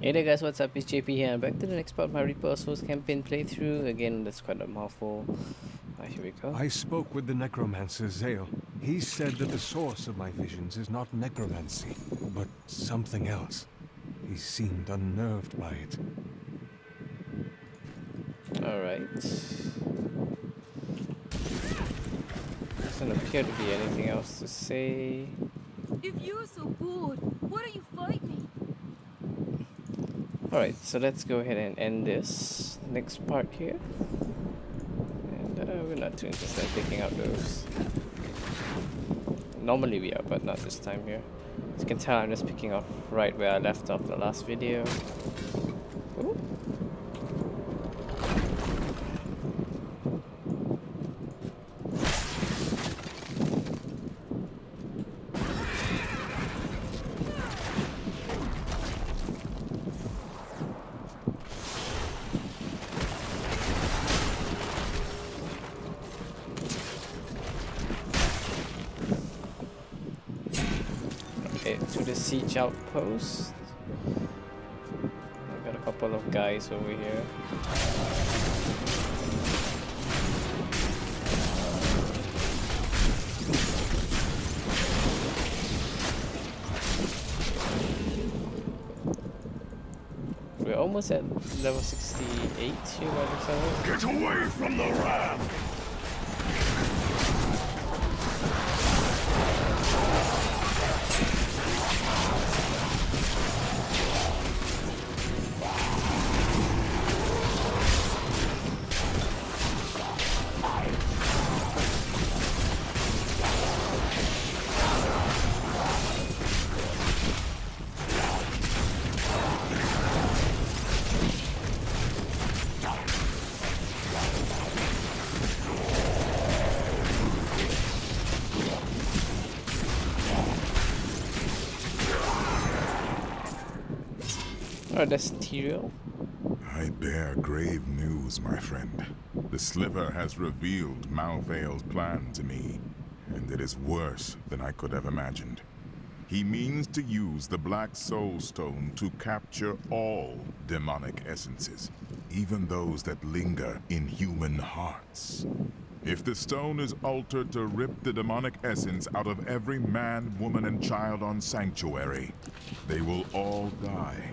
Hey there guys, what's up? It's JP here and back to the next part of my Reaper Souls campaign playthrough. Again, that's quite a mouthful. Here we go. I spoke with the necromancer Zale. He said that the source of my visions is not necromancy, but something else. He seemed unnerved by it. Alright. Doesn't appear to be anything else to say. If you're so bored, why don't you fight me? Alright, so let's go ahead and end this next part here. And we're not too interested in picking up those. Normally we are, but not this time here. As you can tell, I'm just picking up right where I left off the last video. Ooh. To the siege outpost. I've got a couple of guys over here. We're almost at level 68 here by the time. Get away from the ram! Oh, that's Tyrael. I bear grave news, my friend. The Sliver has revealed Malthael's plan to me, and it is worse than I could have imagined. He means to use the Black Soul Stone to capture all demonic essences, even those that linger in human hearts. If the stone is altered to rip the demonic essence out of every man, woman, and child on Sanctuary, they will all die.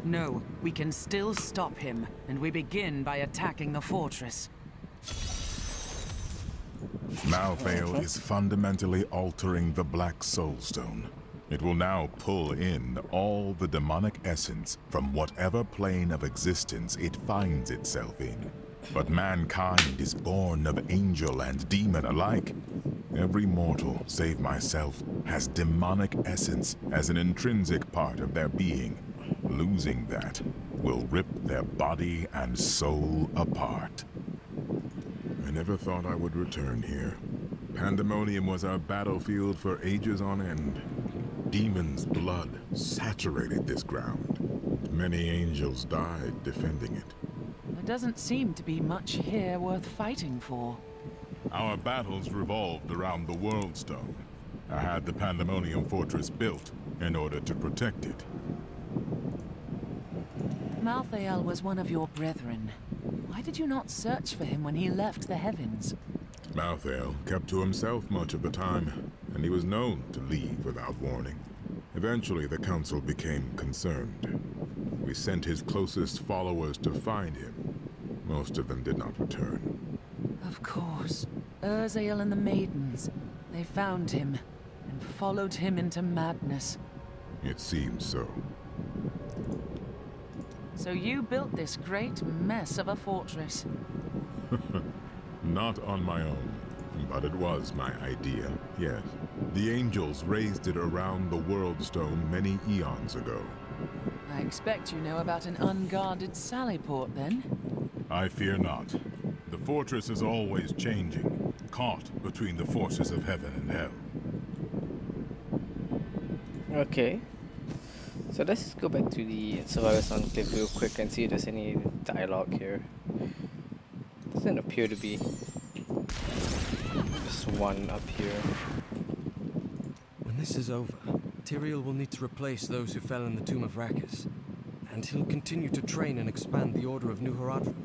No, we can still stop him, and we begin by attacking the fortress. Malthael is fundamentally altering the Black Soul Stone. It will now pull in all the demonic essence from whatever plane of existence it finds itself in. But mankind is born of angel and demon alike. Every mortal, save myself, has demonic essence as an intrinsic part of their being. Losing that will rip their body and soul apart. I never thought I would return here. Pandemonium was our battlefield for ages on end. Demons' blood saturated this ground. Many angels died defending it. There doesn't seem to be much here worth fighting for. Our battles revolved around the World Stone. I had the Pandemonium Fortress built in order to protect it. Malthael was one of your brethren. Why did you not search for him when he left the heavens? Malthael kept to himself much of the time, and he was known to leave without warning. Eventually, the Council became concerned. We sent his closest followers to find him. Most of them did not return. Of course. Urzael and the Maidens. They found him, and followed him into madness. It seems so. So you built this great mess of a fortress. Not on my own, but it was my idea, yes. The angels raised it around the World Stone many eons ago. I expect you know about an unguarded sallyport, then? I fear not. The fortress is always changing, caught between the forces of heaven and hell. Okay. So let's just go back to the Survivor's Enclave real quick and see if there's any dialogue here. Doesn't appear to be. Just one up here. When this is over, Tyrael will need to replace those who fell in the Tomb of Rakkus. and he'll continue to train and expand the Order of New Horadrim.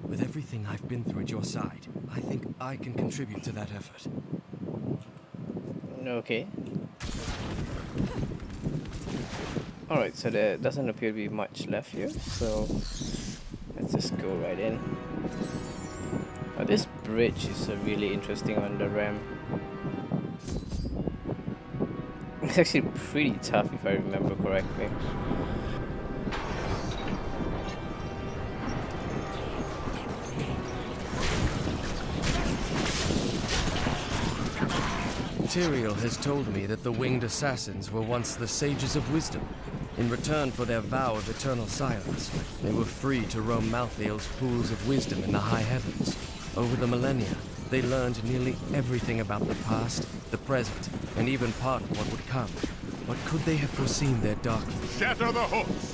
With everything I've been through at your side, I think I can contribute to that effort. Okay. Alright, so there doesn't appear to be much left here, so let's just go right in. Now this bridge is really interesting on the ramp. It's actually pretty tough if I remember correctly. Tyrael has told me that the winged assassins were once the sages of wisdom. In return for their vow of eternal silence, they were free to roam Malthael's pools of wisdom in the high heavens. Over the millennia, they learned nearly everything about the past, the present, and even part of what would come. But could they have foreseen their darkness? Shatter the hooks!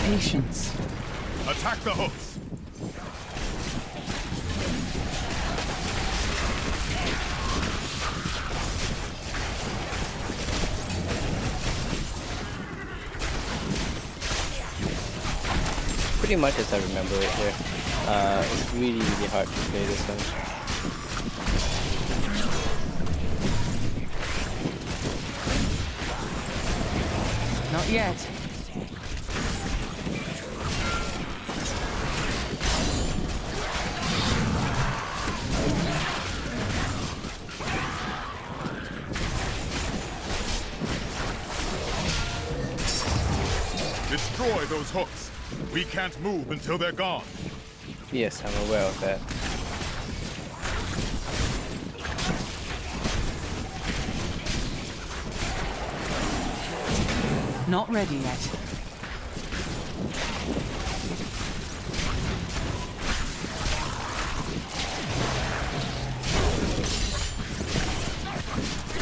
Patience. Attack the hooks! Pretty much as I remember it here. It's really hard to play this one. Not yet. Destroy those hooks! We can't move until they're gone! Yes, I'm aware of that. Not ready yet.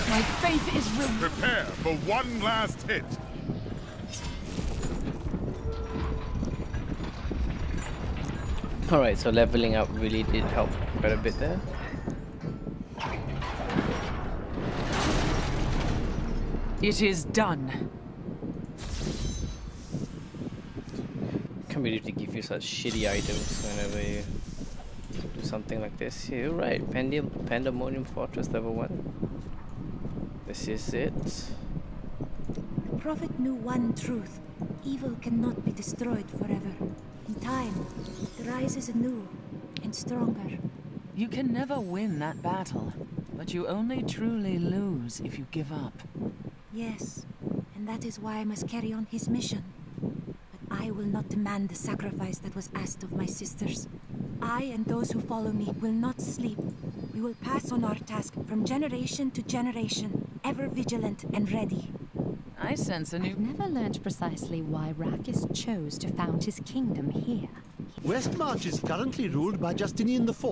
My faith is Prepare for one last hit! Alright, so leveling up really did help quite a bit there. It is done. Can't believe they give you such shitty items whenever you do something like this. Yeah, you're right. Pandemonium Fortress level 1. This is it. The prophet knew one truth. Evil cannot be destroyed forever. In time, it rises anew and stronger. You can never win that battle, but you only truly lose if you give up. Yes, and that is why I must carry on his mission. But I will not demand the sacrifice that was asked of my sisters. I and those who follow me will not sleep. We will pass on our task from generation to generation, ever vigilant and ready. I sense a new... I've never learned precisely why Rakis chose to found his kingdom here. Westmarch is currently ruled by Justinian IV.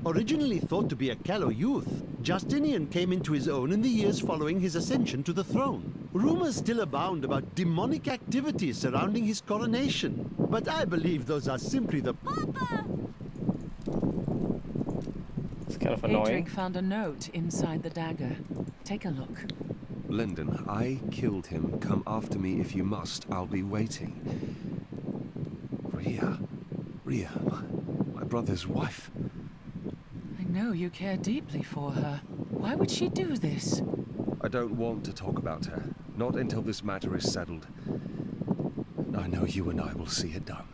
Originally thought to be a callow youth, Justinian came into his own in the years following his ascension to the throne. Rumors still abound about demonic activities surrounding his coronation, but I believe those are simply the... Papa! It's kind of annoying. Adric found a note inside the dagger. Take a look. Lyndon, I killed him. Come after me if you must. I'll be waiting. Rhea, my brother's wife. I know you care deeply for her. Why would she do this? I don't want to talk about her. Not until this matter is settled. I know you and I will see it done.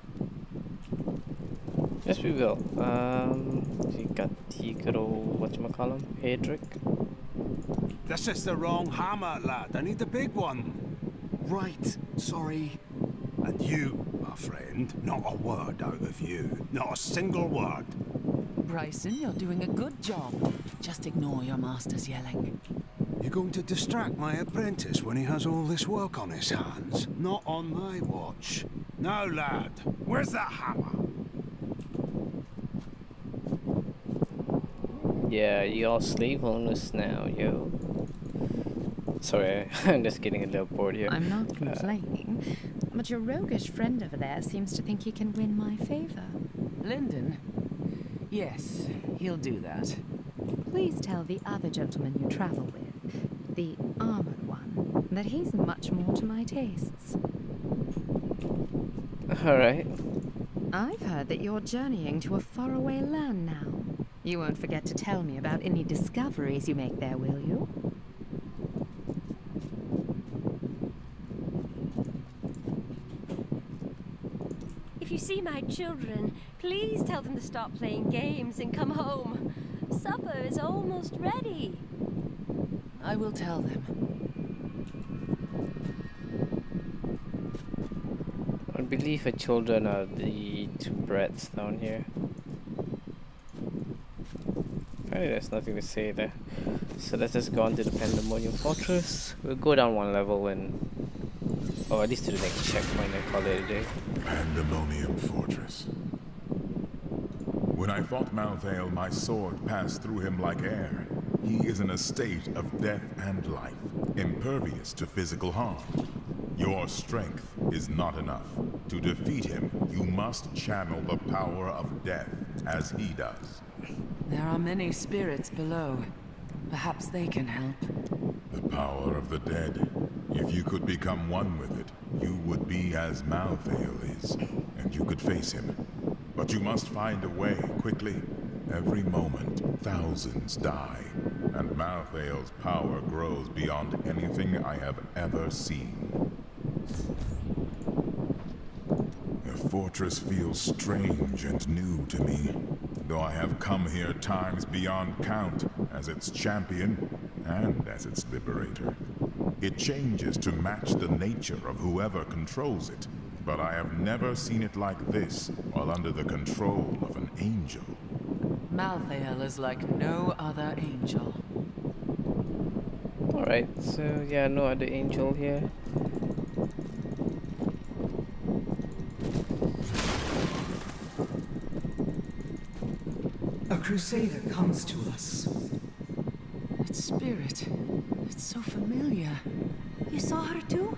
Yes, we will. You got the good old, whatchamacallum, Adric. This is the wrong hammer, lad. I need the big one. Right, sorry. And you, my friend, not a word out of you. Not a single word. Bryson, you're doing a good job. Just ignore your master's yelling. You're going to distract my apprentice when he has all this work on his hands? Not on my watch. Now, lad, where's that hammer? Yeah, you all slave owners now, yo. Sorry, I'm just getting a little bored here. I'm not complaining, but your roguish friend over there seems to think he can win my favor. Lyndon? Yes, he'll do that. Please tell the other gentleman you travel with, the armored one, that he's much more to my tastes. Alright. I've heard that you're journeying to a faraway land now. You won't forget to tell me about any discoveries you make there, will you? If you see my children, please tell them to stop playing games and come home. Supper is almost ready. I will tell them. I believe her children are the two brats down here. Apparently there's nothing to say there. So let's just go on to the Pandemonium Fortress. We'll go down one level and... or at least to the next checkpoint and call it a day. Pandemonium Fortress. When I fought Malthael, my sword passed through him like air. He is in a state of death and life, impervious to physical harm. Your strength is not enough. To defeat him, you must channel the power of death, as he does. There are many spirits below. Perhaps they can help. The power of the dead. If you could become one with it, you would be as Malthael is, and you could face him. But you must find a way, quickly. Every moment, thousands die, and Malthael's power grows beyond anything I have ever seen. The fortress feels strange and new to me, though I have come here times beyond count as its champion and as its liberator. It changes to match the nature of whoever controls it, but I have never seen it like this while under the control of an angel. Malthael is like no other angel. Alright, so yeah, no other angel here. A crusader comes to us. That spirit, it's so familiar. You saw her too?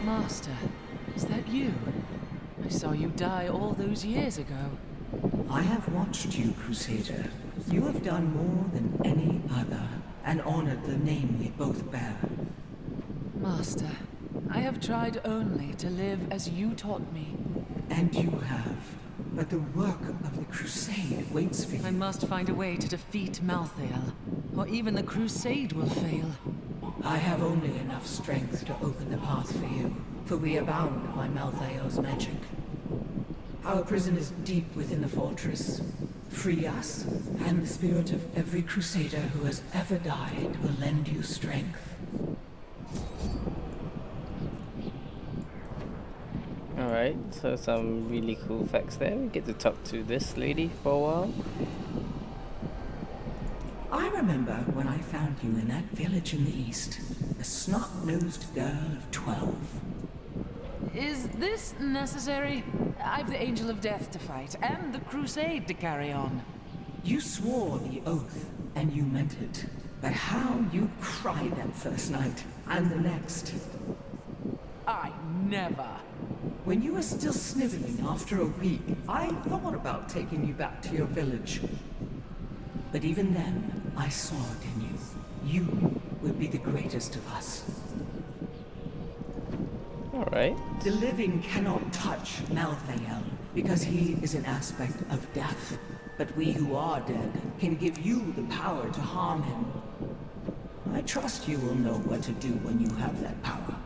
Master, is that you? I saw you die all those years ago. I have watched you, Crusader. You have done more than any other, and honored the name we both bear. Master, I have tried only to live as you taught me. And you have. But the work of the Crusade waits for you. I must find a way to defeat Malthael, or even the Crusade will fail. I have only enough strength to open the path for you, for we are bound by Malthael's magic. Our prison is deep within the fortress. Free us, and the spirit of every crusader who has ever died will lend you strength. Alright, so some really cool facts there. We get to talk to this lady for a while. I remember when I found you in that village in the east. A snot-nosed girl of 12. Is this necessary? I've the Angel of Death to fight, and the Crusade to carry on. You swore the oath, and you meant it. But how you cried that first night, and the next. I never. When you were still sniveling after a week, I thought about taking you back to your village. But even then, I saw it in you. You would be the greatest of us. Alright. The living cannot touch Malthael, because he is an aspect of death. But we who are dead can give you the power to harm him. I trust you will know what to do when you have that power.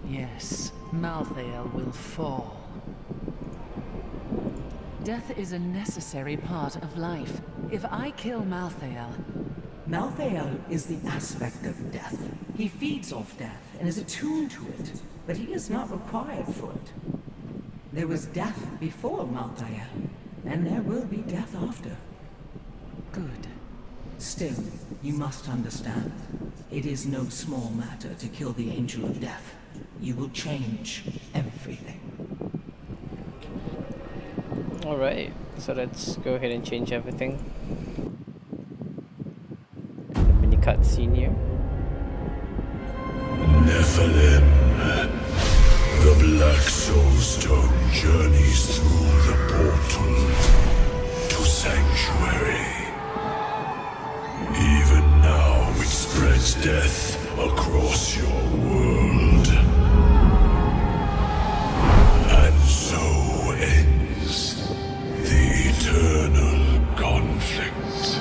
Yes, Malthael will fall. Death is a necessary part of life. If I kill Malthael, Malthael is the aspect of death. He feeds off death and is attuned to it, but he is not required for it. There was death before Malthael, and there will be death after. Good. Still, you must understand, it is no small matter to kill the Angel of Death. You will change everything. Alright, so let's go ahead and change everything. The mini cutscene here. Nephilim. The Black Soulstone journeys through the portal to Sanctuary. Even now it spreads death across your world. And so ends the eternal conflict.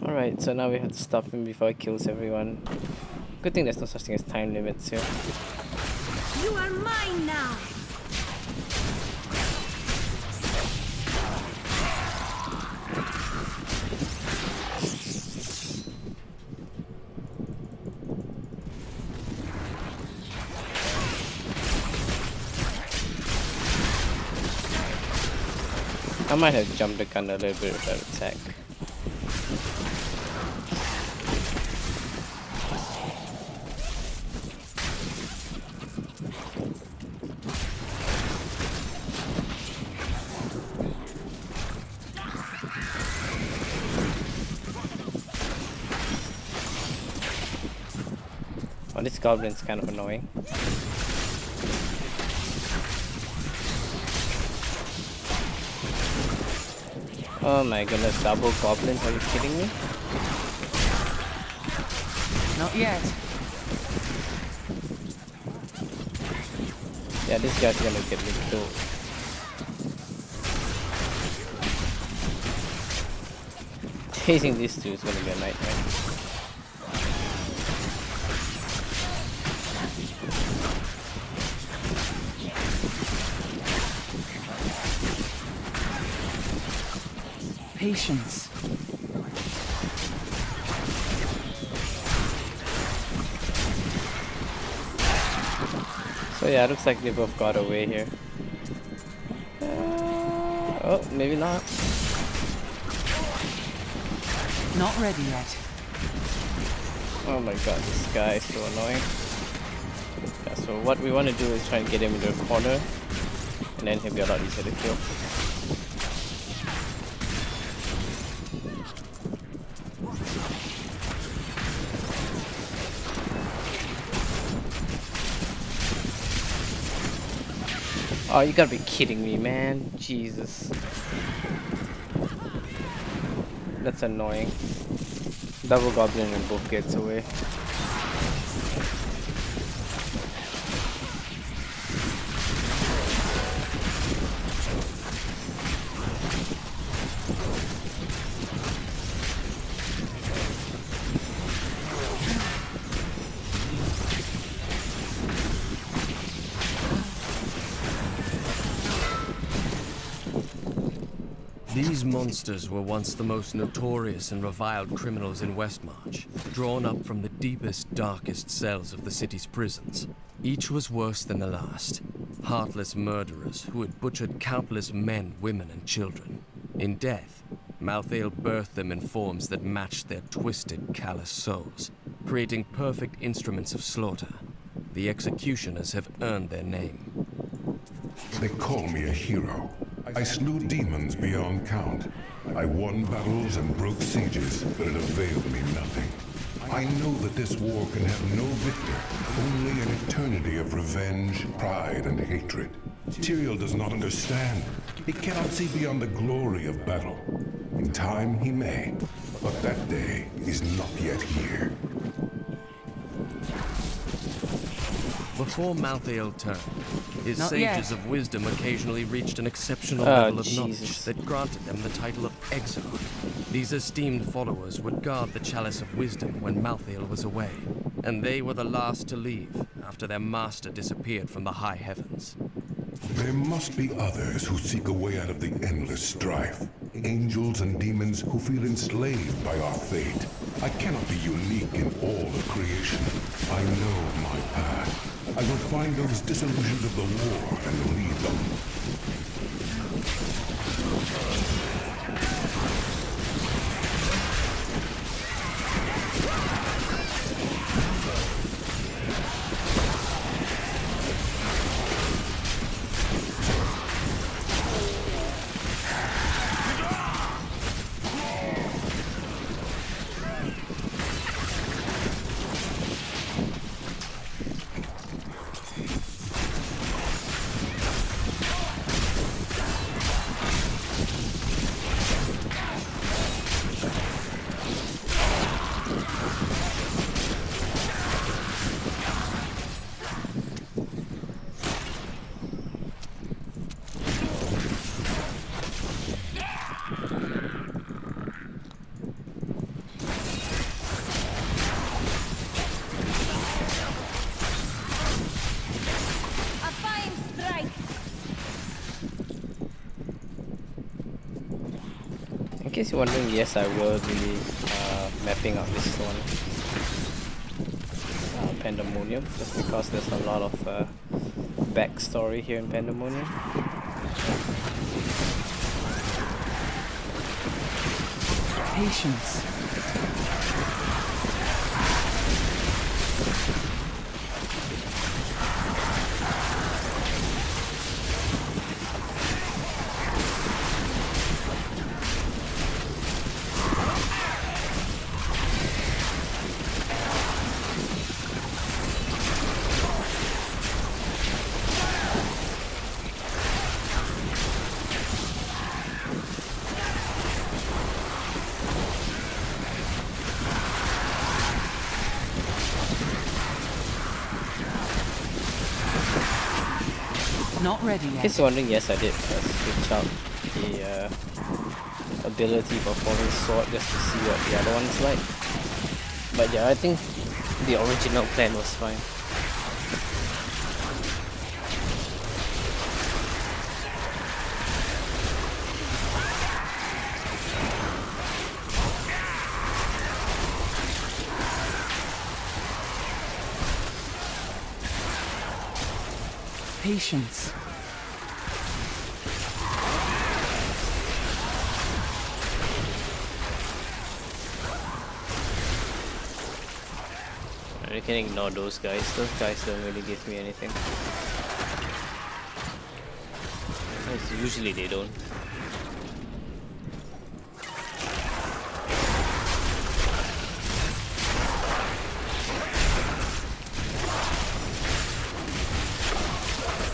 Alright, so now we have to stop him before he kills everyone. Good thing there's no such thing as time limits here. You are mine now! I might have jumped the gun a little bit with that attack. Oh, this goblin's kind of annoying. Oh my goodness, double goblins, are you kidding me? Not yet. Yeah, this guy's gonna get me killed. Chasing these two is gonna be a nightmare. Patience. So yeah, looks like they both got away here. Oh, maybe not. Not ready yet. Oh my god, this guy is so annoying. Yeah, so what we want to do is try and get him into a corner, and then he'll be a lot easier to kill. Oh, you gotta be kidding me, man. Jesus. That's annoying. Double goblin and both gets away. These monsters were once the most notorious and reviled criminals in Westmarch, drawn up from the deepest, darkest cells of the city's prisons. Each was worse than the last. Heartless murderers who had butchered countless men, women, and children. In death, Malthael birthed them in forms that matched their twisted, callous souls, creating perfect instruments of slaughter. The executioners have earned their name. They call me a hero. I slew demons beyond count. I won battles and broke sieges, but it availed me nothing. I know that this war can have no victor, only an eternity of revenge, pride, and hatred. Tyrael does not understand. He cannot see beyond the glory of battle. In time he may, but that day is not yet here. Before Malthael turned, his Not sages yet. of wisdom occasionally reached an exceptional Oh, level of Jesus. knowledge that granted them the title of Exarch. These esteemed followers would guard the chalice of wisdom when Malthael was away, and they were the last to leave after their master disappeared from the high heavens. There must be others who seek a way out of the endless strife. angels and demons who feel enslaved by our fate. I cannot be unique in all of creation. I know my path. I will find those disillusioned of the war and lead them. In case you're wondering, yes, I will be mapping out this one, Pandemonium, just because there's a lot of backstory here in Pandemonium. Patience. Not ready yet. In case you're wondering, yes, I did switch out the ability for Falling Sword just to see what the other one's like. But yeah, I think the original plan was fine. Patience. You can ignore those guys. Those guys don't really give me anything. Usually they don't.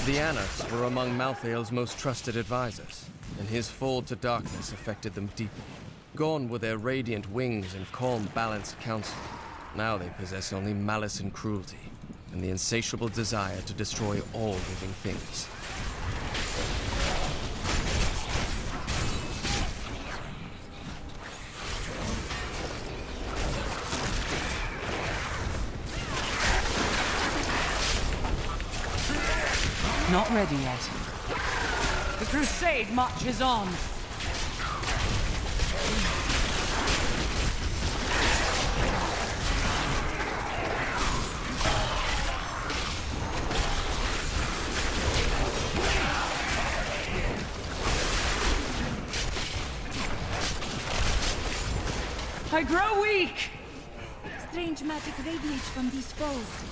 The Anarchs were among Malthael's most trusted advisors, and his fall to darkness affected them deeply. Gone were their radiant wings and calm, balanced counsel. Now they possess only malice and cruelty, and the insatiable desire to destroy all living things. Not ready yet. The crusade marches on. I grow weak! Strange magic radiates from these foes.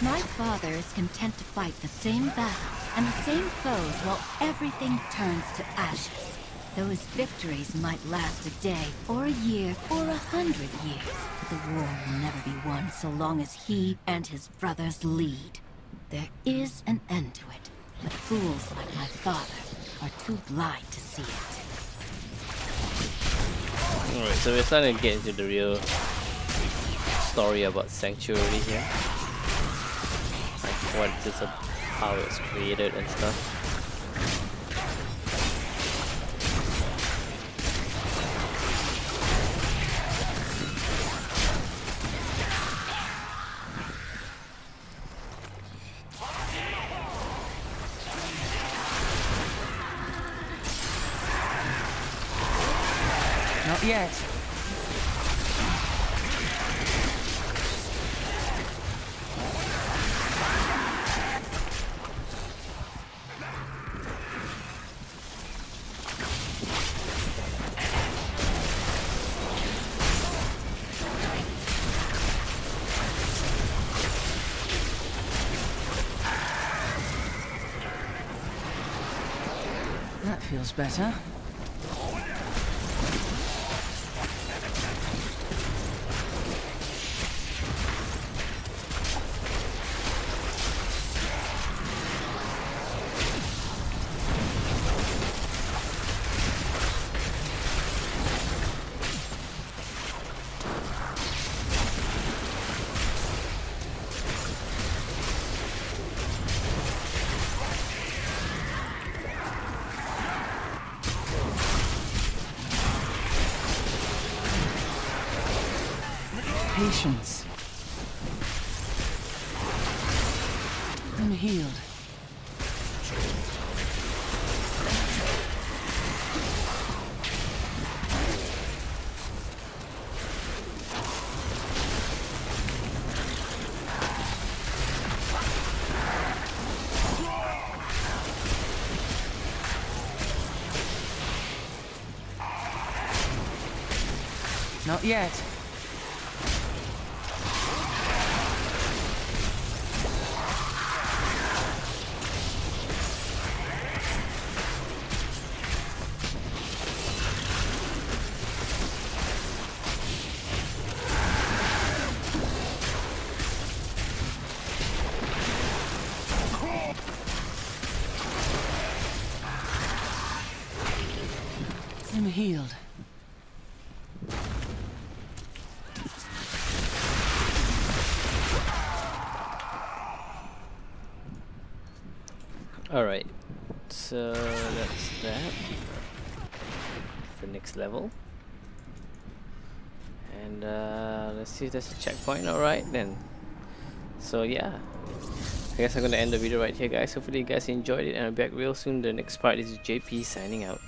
My father is content to fight the same battles and the same foes while everything turns to ashes. Those victories might last a day, or a year, or 100 years. The war will never be won so long as he and his brothers lead. There is an end to it, but fools like my father are too blind to see it. Alright, so we're starting to get into the real story about Sanctuary here. Like what it's how it's created and stuff. Not yet. That feels better. Patience. I'm healed. Not yet. I'm healed. Alright, so that's that. The next level. And let's see if there's a checkpoint. Alright then. So yeah, I guess I'm gonna end the video right here, guys. Hopefully you guys enjoyed it, and I'll be back real soon. The next part is JP signing out.